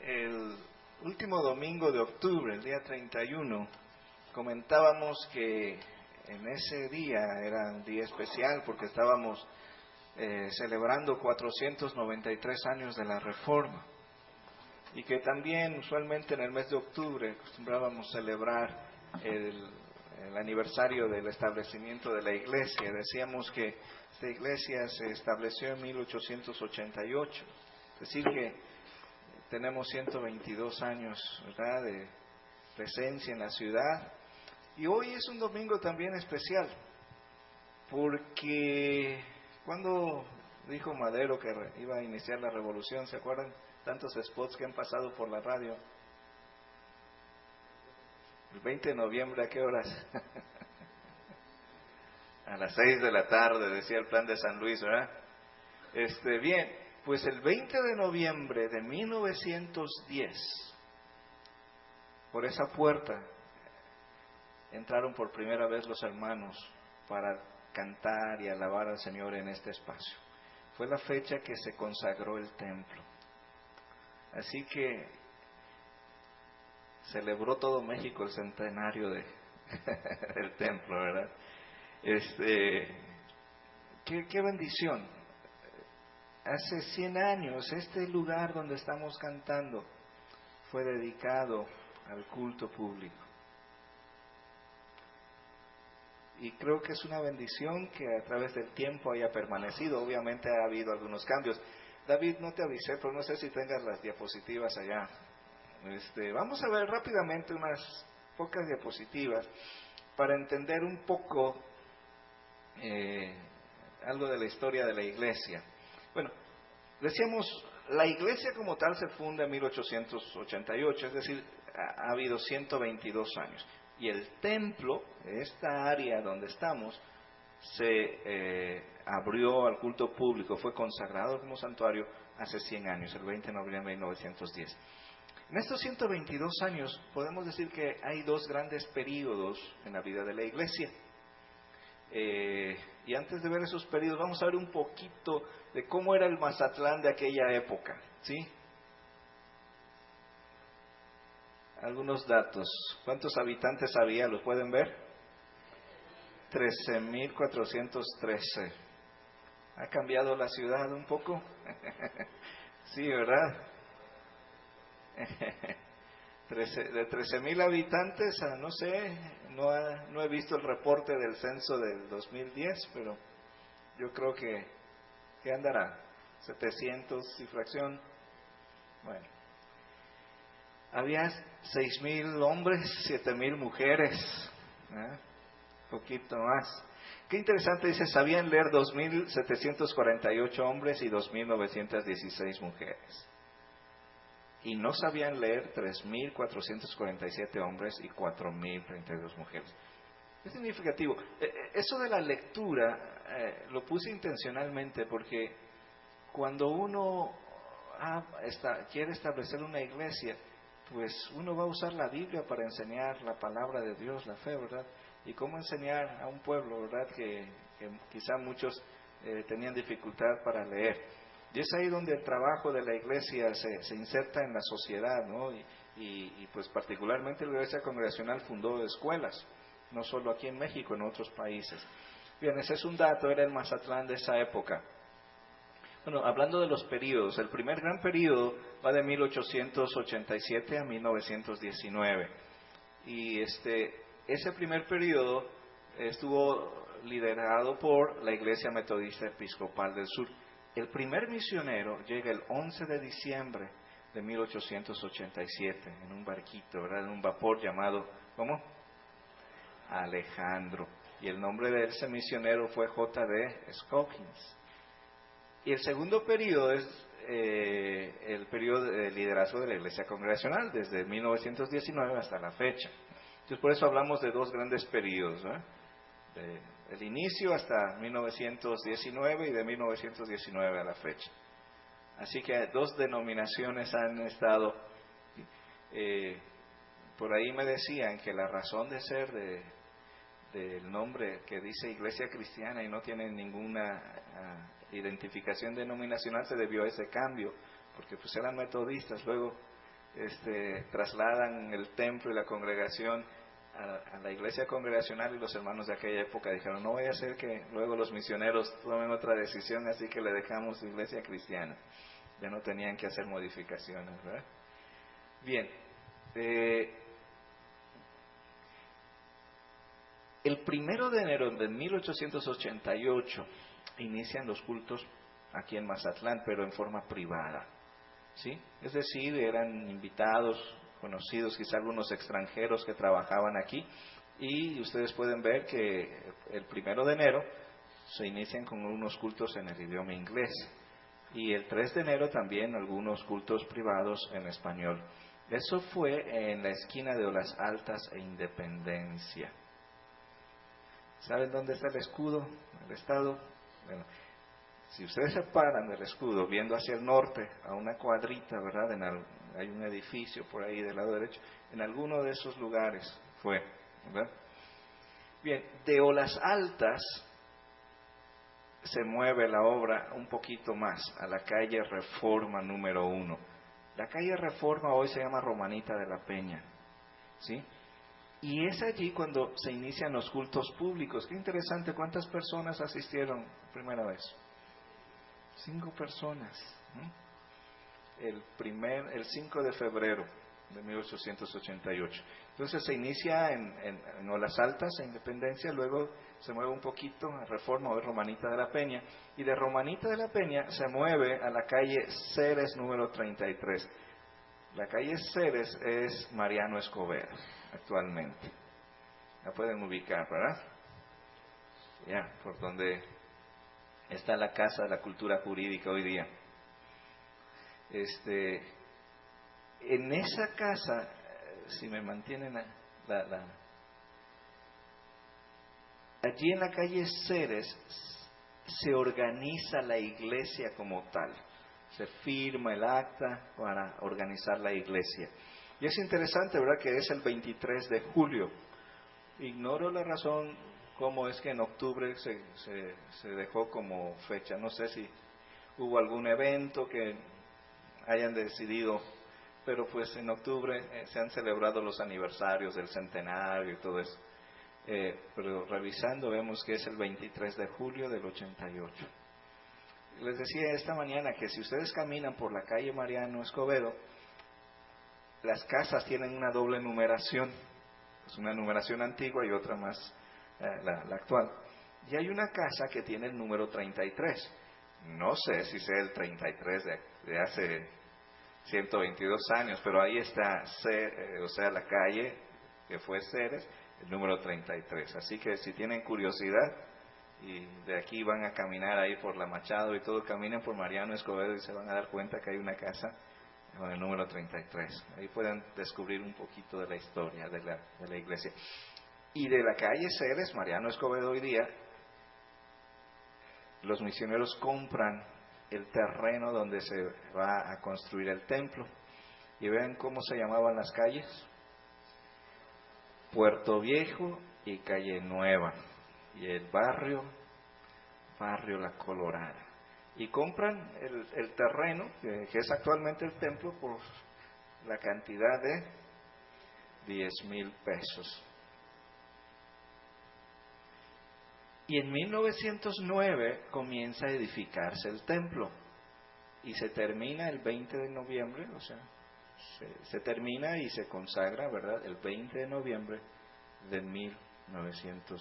el último domingo de octubre, el día 31, comentábamos que en ese día era un día especial porque estábamos celebrando 493 años de la Reforma, y que también usualmente en el mes de octubre acostumbrábamos celebrar el aniversario del establecimiento de la iglesia. Decíamos que esta iglesia se estableció en 1888, es decir que tenemos 122 años, ¿verdad?, de presencia en la ciudad. Y hoy es un domingo también especial, porque cuando dijo Madero que iba a iniciar la revolución, ¿se acuerdan? Tantos spots que han pasado por la radio. El 20 de noviembre, ¿a qué horas? A las 6 de la tarde, decía el plan de San Luis, ¿verdad? Bien, pues el 20 de noviembre de 1910, por esa puerta entraron por primera vez los hermanos para cantar y alabar al Señor en este espacio. Fue la fecha que se consagró el templo. Así que celebró todo México el centenario del templo, ¿verdad? Qué bendición. Hace 100 años este lugar donde estamos cantando fue dedicado al culto público. Y creo que es una bendición que a través del tiempo haya permanecido. Obviamente ha habido algunos cambios. David, no te avisé, pero no sé si tengas las diapositivas allá. Vamos a ver rápidamente unas pocas diapositivas para entender un poco algo de la historia de la iglesia. Bueno, decíamos, la iglesia como tal se funda en 1888, es decir, ha habido 122 años. Y el templo, esta área donde estamos, se abrió al culto público, fue consagrado como santuario hace 100 años, el 20 de noviembre de 1910. En estos 122 años podemos decir que hay dos grandes períodos en la vida de la iglesia. Y antes de ver esos períodos, vamos a ver un poquito de cómo era el Mazatlán de aquella época, ¿sí? Algunos datos. ¿Cuántos habitantes había? ¿Los pueden ver? 13,413. ¿Ha cambiado la ciudad un poco? Sí, ¿verdad? De 13,000 habitantes a, no sé, no he visto el reporte del censo del 2010, pero yo creo que andará 700 y fracción. Bueno, había 6,000 hombres, 7,000 mujeres, ¿eh? Poquito más. Qué interesante, dice, sabían leer 2,748 hombres y 2,916 mujeres. Y no sabían leer 3,447 hombres y 4,032 mujeres. Es significativo. Eso de la lectura lo puse intencionalmente porque cuando uno quiere establecer una iglesia, pues uno va a usar la Biblia para enseñar la palabra de Dios, la fe, ¿verdad? Y cómo enseñar a un pueblo, ¿verdad? Que quizá muchos tenían dificultad para leer. Y es ahí donde el trabajo de la iglesia se inserta en la sociedad, ¿no? Y pues particularmente la Iglesia Congregacional fundó escuelas, no solo aquí en México, en otros países. Bien, ese es un dato, era el Mazatlán de esa época. Bueno, hablando de los periodos, el primer gran periodo va de 1887 a 1919. Y ese primer periodo estuvo liderado por la Iglesia Metodista Episcopal del Sur. El primer misionero llega el 11 de diciembre de 1887 en un barquito, ¿verdad? En un vapor llamado, ¿cómo? Alejandro. Y el nombre de ese misionero fue J.D. Scopkins. Y el segundo periodo es el periodo de liderazgo de la Iglesia Congregacional, desde 1919 hasta la fecha. Entonces, por eso hablamos de dos grandes periodos, ¿eh? El inicio hasta 1919 y de 1919 a la fecha. Así que dos denominaciones han estado. Por ahí me decían que la razón de ser del nombre que dice Iglesia Cristiana y no tiene ninguna identificación denominacional se debió a ese cambio, porque pues eran metodistas, luego trasladan el templo y la congregación a la iglesia congregacional, y los hermanos de aquella época dijeron, no vaya a ser que luego los misioneros tomen otra decisión, así que le dejamos la iglesia cristiana. Ya no tenían que hacer modificaciones, ¿verdad? Bien, el 1 de enero de 1888 inician los cultos aquí en Mazatlán, pero en forma privada, ¿sí? Es decir, eran invitados, conocidos, quizá algunos extranjeros que trabajaban aquí, y ustedes pueden ver que el 1 de enero se inician con unos cultos en el idioma inglés, y el 3 de enero también algunos cultos privados en español. Eso fue en la esquina de Olas Altas e Independencia. ¿Saben dónde está el escudo del estado? Bueno, si ustedes se paran del escudo viendo hacia el norte, a una cuadrita, ¿verdad? Hay un edificio por ahí del lado derecho. En alguno de esos lugares fue, ¿verdad? Bien, de Olas Altas se mueve la obra un poquito más a la calle Reforma número 1. La calle Reforma hoy se llama Romanita de la Peña, ¿sí? Y es allí cuando se inician los cultos públicos. Qué interesante, ¿cuántas personas asistieron primera vez? 5 personas. El 5 de febrero de 1888. Entonces se inicia en Olas Altas, en Independencia, luego se mueve un poquito a Reforma, hoy Romanita de la Peña, y de Romanita de la Peña se mueve a la calle Ceres número 33. La calle Ceres es Mariano Escobedo, actualmente. La pueden ubicar, ¿verdad? Ya, por donde está la Casa de la Cultura Jurídica hoy día. En esa casa, si me mantienen allí en la calle Ceres, se organiza la iglesia como tal. Se firma el acta para organizar la iglesia. Y es interesante, ¿verdad?, que es el 23 de julio. Ignoro la razón cómo es que en octubre se dejó como fecha. No sé si hubo algún evento que hayan decidido, pero pues en octubre se han celebrado los aniversarios del centenario y todo eso. Pero revisando vemos que es el 23 de julio del 88. Les decía esta mañana que si ustedes caminan por la calle Mariano Escobedo, las casas tienen una doble numeración. Es una numeración antigua y otra más, la actual. Y hay una casa que tiene el número 33. No sé si sea el 33 de hace 122 años, pero ahí está, o sea, la calle que fue Ceres, el número 33. Así que si tienen curiosidad y de aquí van a caminar ahí por la Machado y todo, caminen por Mariano Escobedo y se van a dar cuenta que hay una casa con el número 33. Ahí pueden descubrir un poquito de la historia de la iglesia. Y de la calle Ceres, Mariano Escobedo hoy día, los misioneros compran el terreno donde se va a construir el templo. Y vean cómo se llamaban las calles: Puerto Viejo y Calle Nueva. Y el barrio La Colorada. Y compran el terreno, que es actualmente el templo, por la cantidad de 10,000 pesos. Y en 1909 comienza a edificarse el templo y se termina el 20 de noviembre, o sea, se termina y se consagra, ¿verdad?, el 20 de noviembre de 1910.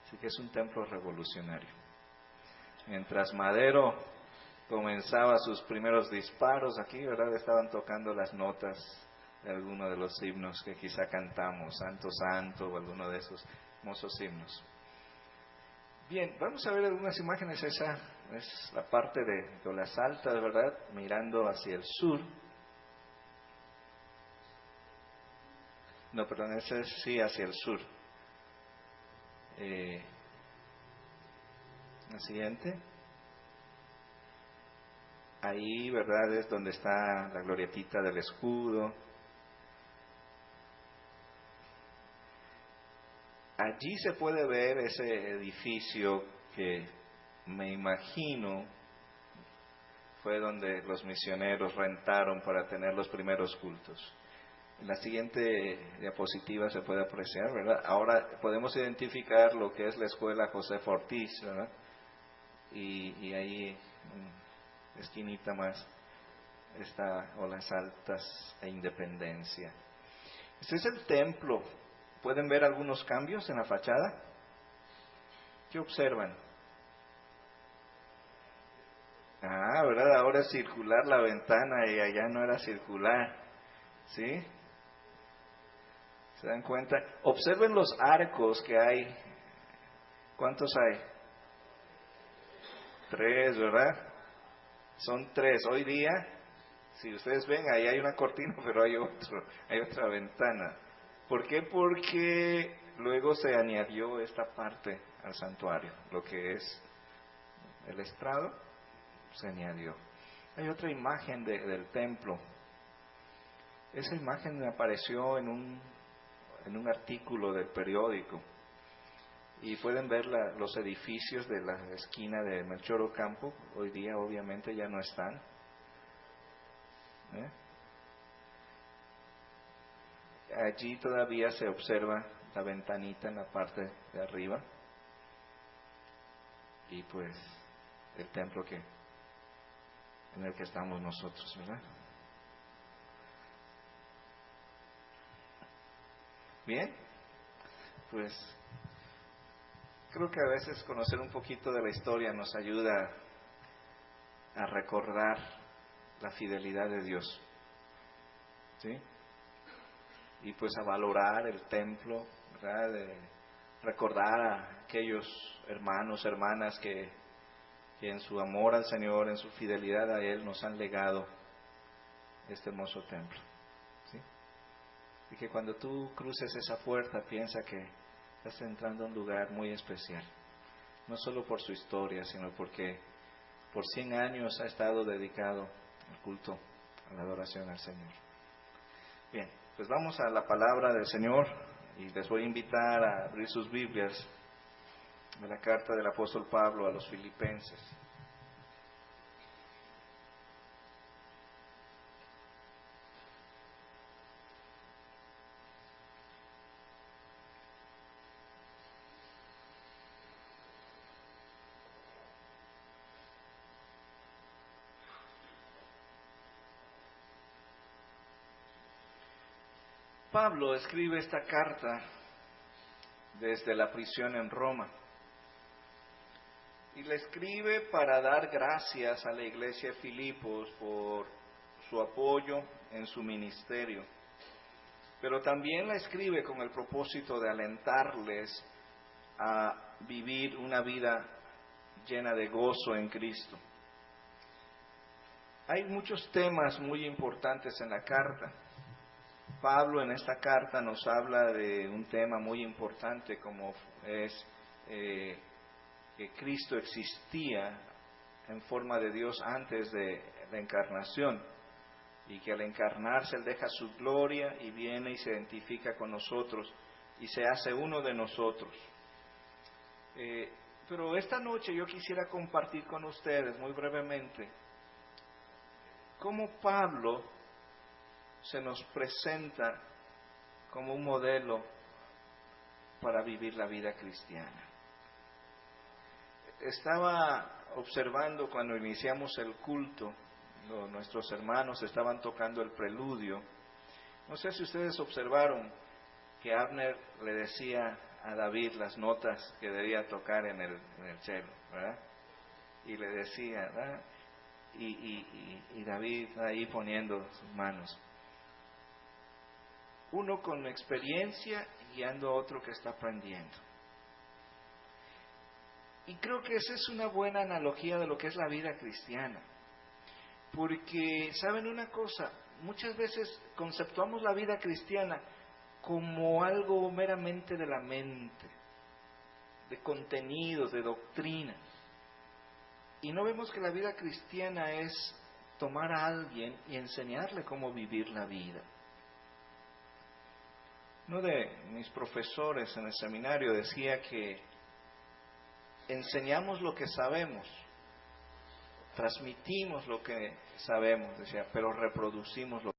Así que es un templo revolucionario. Mientras Madero comenzaba sus primeros disparos aquí, ¿verdad?, estaban tocando las notas de alguno de los himnos que quizá cantamos, Santo Santo, o alguno de esos hermosos himnos. Bien, vamos a ver algunas imágenes. Esa es la parte de Olas Altas, ¿verdad?, mirando hacia el sur. No, perdón, ese es sí hacia el sur. La siguiente. Ahí, ¿verdad?, es donde está la glorietita del escudo. Allí se puede ver ese edificio que me imagino fue donde los misioneros rentaron para tener los primeros cultos. En la siguiente diapositiva se puede apreciar, ¿verdad? Ahora podemos identificar lo que es la escuela José Ortiz, ¿verdad? Y ahí, esquinita más, está Olas Altas e Independencia. Este es el templo. ¿Pueden ver algunos cambios en la fachada? ¿Qué observan? Ah, ¿verdad? Ahora es circular la ventana y allá no era circular. ¿Sí? ¿Se dan cuenta? Observen los arcos que hay. ¿Cuántos hay? 3, ¿verdad? Son 3. Hoy día, si ustedes ven, ahí hay una cortina, pero hay otra ventana. ¿Por qué? Porque luego se añadió esta parte al santuario, lo que es el estrado, se añadió. Hay otra imagen del templo. Esa imagen me apareció en un artículo del periódico. Y pueden ver los edificios de la esquina de Melchor Ocampo. Hoy día obviamente ya no están. ¿Eh? Allí todavía se observa la ventanita en la parte de arriba. Y pues el templo en el que estamos nosotros, ¿verdad? Bien, pues creo que a veces conocer un poquito de la historia nos ayuda a recordar la fidelidad de Dios, ¿sí? Y pues a valorar el templo, ¿verdad? De recordar a aquellos hermanos, hermanas que en su amor al Señor, en su fidelidad a Él, nos han legado este hermoso templo, ¿sí? Y que cuando tú cruces esa puerta, piensa que estás entrando a un lugar muy especial, no solo por su historia, sino porque por 100 años ha estado dedicado al culto, a la adoración al Señor. Bien, pues vamos a la palabra del Señor y les voy a invitar a abrir sus Biblias a la carta del apóstol Pablo a los Filipenses. Pablo escribe esta carta desde la prisión en Roma y la escribe para dar gracias a la iglesia de Filipos por su apoyo en su ministerio, pero también la escribe con el propósito de alentarles a vivir una vida llena de gozo en Cristo. Hay muchos temas muy importantes en la carta. Pablo en esta carta nos habla de un tema muy importante como es que Cristo existía en forma de Dios antes de la encarnación y que al encarnarse Él deja su gloria y viene y se identifica con nosotros y se hace uno de nosotros. Pero esta noche yo quisiera compartir con ustedes muy brevemente cómo Pablo se nos presenta como un modelo para vivir la vida cristiana. Estaba observando cuando iniciamos el culto, nuestros hermanos estaban tocando el preludio. No sé si ustedes observaron que Abner le decía a David las notas que debía tocar en el cello, ¿verdad? Y le decía, ¿verdad? Y David ahí poniendo sus manos. Uno con experiencia guiando a otro que está aprendiendo. Y creo que esa es una buena analogía de lo que es la vida cristiana. Porque, ¿saben una cosa? Muchas veces conceptuamos la vida cristiana como algo meramente de la mente, de contenidos, de doctrina. Y no vemos que la vida cristiana es tomar a alguien y enseñarle cómo vivir la vida. Uno de mis profesores en el seminario decía que enseñamos lo que sabemos, transmitimos lo que sabemos, decía, pero reproducimos lo